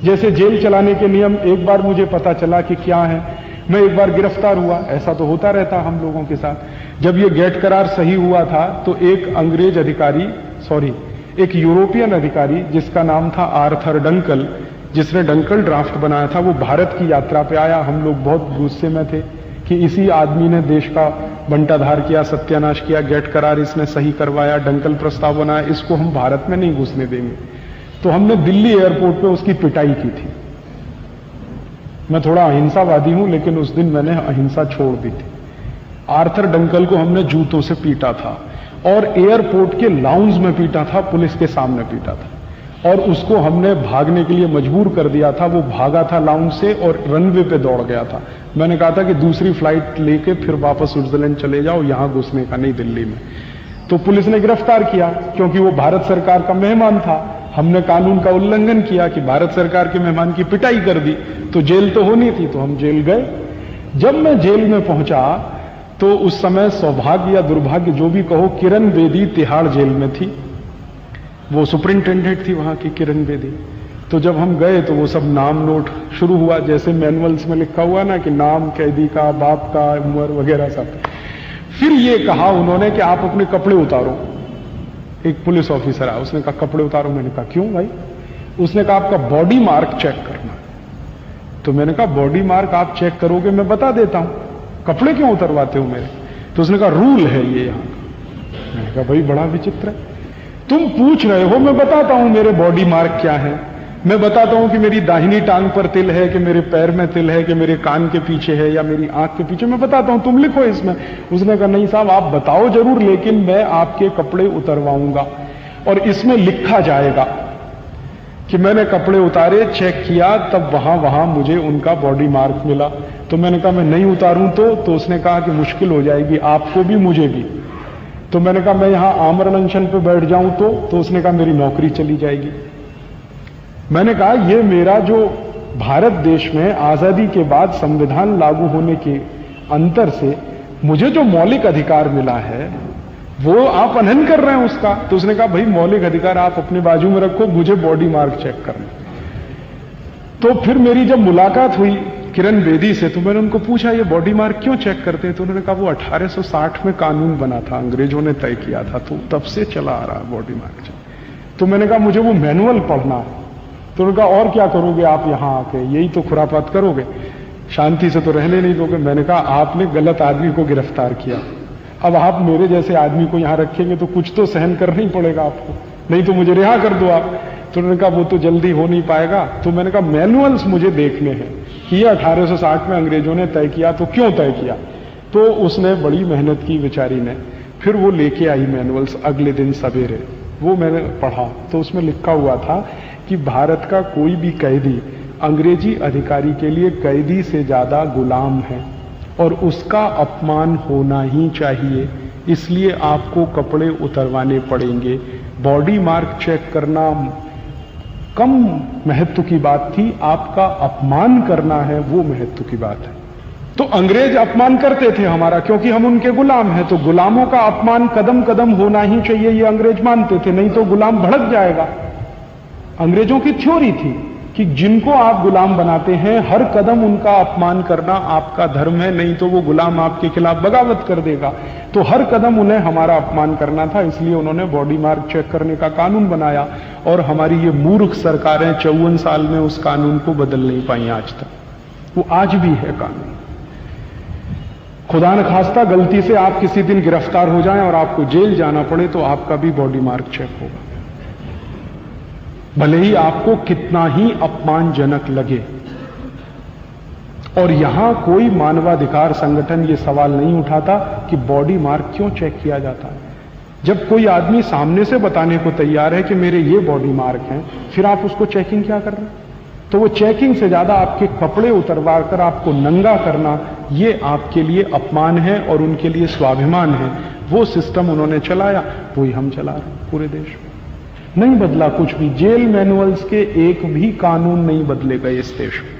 जैसे जेल चलाने के नियम एक बार मुझे पता चला कि क्या है, मैं एक बार गिरफ्तार हुआ, ऐसा तो होता रहता हम लोगों के साथ। जब ये गेट करार सही हुआ था तो एक अंग्रेज अधिकारी, एक यूरोपियन अधिकारी जिसका नाम था आर्थर डंकल, जिसने डंकल ड्राफ्ट बनाया था, वो भारत की यात्रा पे आया। हम लोग बहुत गुस्से में थे कि इसी आदमी ने देश का बंटाधार किया, सत्यानाश किया, गेट करार इसने सही करवाया, डंकल प्रस्ताव बनाया, इसको हम भारत में नहीं घुसने देंगे। तो हमने दिल्ली एयरपोर्ट पे उसकी पिटाई की थी। मैं थोड़ा अहिंसावादी हूं, लेकिन उस दिन मैंने अहिंसा छोड़ दी थी। आर्थर डंकल को हमने जूतों से पीटा था और एयरपोर्ट के लाउंज में पीटा था, पुलिस के सामने पीटा था, और उसको हमने भागने के लिए मजबूर कर दिया था। वो भागा था लाउंज से और रनवे पे दौड़ गया था। मैंने कहा था कि दूसरी फ्लाइट लेके फिर वापस स्विट्जरलैंड चले जाओ, यहां घुसने का नहीं दिल्ली में। तो पुलिस ने गिरफ्तार किया क्योंकि वो भारत सरकार का मेहमान था। हमने कानून का उल्लंघन किया कि भारत सरकार के मेहमान की पिटाई कर दी, तो जेल तो होनी थी, तो हम जेल गए। जब मैं जेल में पहुंचा तो उस समय सौभाग्य या दुर्भाग्य जो भी कहो, किरण बेदी तिहाड़ जेल में थी। वो सुपरिंटेंडेंट थी वहां की, किरण बेदी। तो जब हम गए तो वो सब नाम नोट शुरू हुआ, जैसे मैनुअल्स में लिखा हुआ ना कि नाम कैदी का, बाप का, उम्र वगैरह सब। फिर ये कहा उन्होंने कि आप अपने कपड़े उतारो। एक पुलिस ऑफिसर आया, उसने कहा कपड़े उतारो। मैंने कहा क्यों भाई? उसने कहा आपका बॉडी मार्क चेक करना। तो मैंने कहा बॉडी मार्क आप चेक करोगे, मैं बता देता हूं, कपड़े क्यों उतरवाते हो मेरे? तो उसने कहा रूल है ये यहां का। मैंने कहा भाई बड़ा विचित्र है, तुम पूछ रहे हो, मैं बताता हूं मेरे बॉडी मार्क क्या है। मैं बताता हूं कि मेरी दाहिनी टांग पर तिल है, कि मेरे पैर में तिल है, कि मेरे कान के पीछे है या मेरी आंख के पीछे, मैं बताता हूं, तुम लिखो इसमें। उसने कहा नहीं साहब आप बताओ जरूर, लेकिन मैं आपके कपड़े उतरवाऊंगा और इसमें लिखा जाएगा कि मैंने कपड़े उतारे, चेक किया, तब वहां मुझे उनका बॉडी मार्क मिला। तो मैंने कहा मैं नहीं उतारूं तो उसने कहा कि मुश्किल हो जाएगी आपको भी मुझे भी। तो मैंने कहा मैं यहां आमरण अनशन पे बैठ जाऊं तो उसने कहा मेरी नौकरी चली जाएगी। मैंने कहा ये मेरा जो भारत देश में आजादी के बाद संविधान लागू होने के अंतर से मुझे जो मौलिक अधिकार मिला है वो आप अनहन कर रहे हैं उसका। तो उसने कहा भाई मौलिक अधिकार आप अपने बाजू में रखो, मुझे बॉडी मार्क चेक करना। तो फिर मेरी जब मुलाकात हुई किरण बेदी से तो मैंने उनको पूछा ये बॉडी मार्क क्यों चेक करते हैं? तो उन्होंने कहा वो 1860 में कानून बना था, अंग्रेजों ने तय किया था, तो तब से चला आ रहा है बॉडी मार्क चेक। तो मैंने कहा मुझे वो मैनुअल पढ़ना है। तो उन्होंने कहा और क्या करोगे आप यहां आके, यही तो खुरापात करोगे, शांति से तो रहने नहीं दोगे। मैंने कहा आपने गलत आदमी को गिरफ्तार किया, अब आप मेरे जैसे आदमी को यहां रखेंगे तो कुछ तो सहन करना ही पड़ेगा आपको, नहीं तो मुझे रिहा कर दो आप। तो उन्होंने कहा वो तो जल्दी हो नहीं पाएगा। तो मैंने कहा मैनुअल्स मुझे देखने हैं कि ये 1860 में अंग्रेजों ने तय किया, तो क्यों तय किया? तो उसने बड़ी मेहनत की बेचारी ने, फिर वो लेके आई मैनुअल्स अगले दिन सवेरे। वो मैंने पढ़ा तो उसमें लिखा हुआ था कि भारत का कोई भी कैदी अंग्रेजी अधिकारी के लिए कैदी से ज्यादा गुलाम है और उसका अपमान होना ही चाहिए, इसलिए आपको कपड़े उतरवाने पड़ेंगे। बॉडी मार्क चेक करना कम महत्व की बात थी, आपका अपमान करना है वो महत्व की बात है। तो अंग्रेज अपमान करते थे हमारा क्योंकि हम उनके गुलाम हैं, तो गुलामों का अपमान कदम कदम होना ही चाहिए, ये अंग्रेज मानते थे, नहीं तो गुलाम भड़क जाएगा। अंग्रेजों की थ्योरी थी कि जिनको आप गुलाम बनाते हैं हर कदम उनका अपमान करना आपका धर्म है, नहीं तो वो गुलाम आपके खिलाफ बगावत कर देगा। तो हर कदम उन्हें हमारा अपमान करना था, इसलिए उन्होंने बॉडी मार्क चेक करने का कानून बनाया। और हमारी ये मूर्ख सरकारें 54 साल में उस कानून को बदल नहीं पाई आज तक, वो आज भी है कानून। खुदा न खास्ता गलती से आप किसी दिन गिरफ्तार हो जाएं और आपको जेल जाना पड़े तो आपका भी बॉडी मार्क चेक होगा, भले ही आपको कितना ही अपमानजनक लगे। और यहां कोई मानवाधिकार संगठन ये सवाल नहीं उठाता कि बॉडी मार्क क्यों चेक किया जाता है। जब कोई आदमी सामने से बताने को तैयार है कि मेरे ये बॉडी मार्क हैं, फिर आप उसको चेकिंग क्या कर रहे हैं? तो वो चेकिंग से ज्यादा आपके कपड़े उतरवा कर आपको नंगा करना, ये आपके लिए अपमान है और उनके लिए स्वाभिमान है। वो सिस्टम उन्होंने चलाया, वही हम चला रहे हैं पूरे देश में। नहीं बदला कुछ भी, जेल मैनुअल्स के एक भी कानून नहीं बदले गए इस देश में।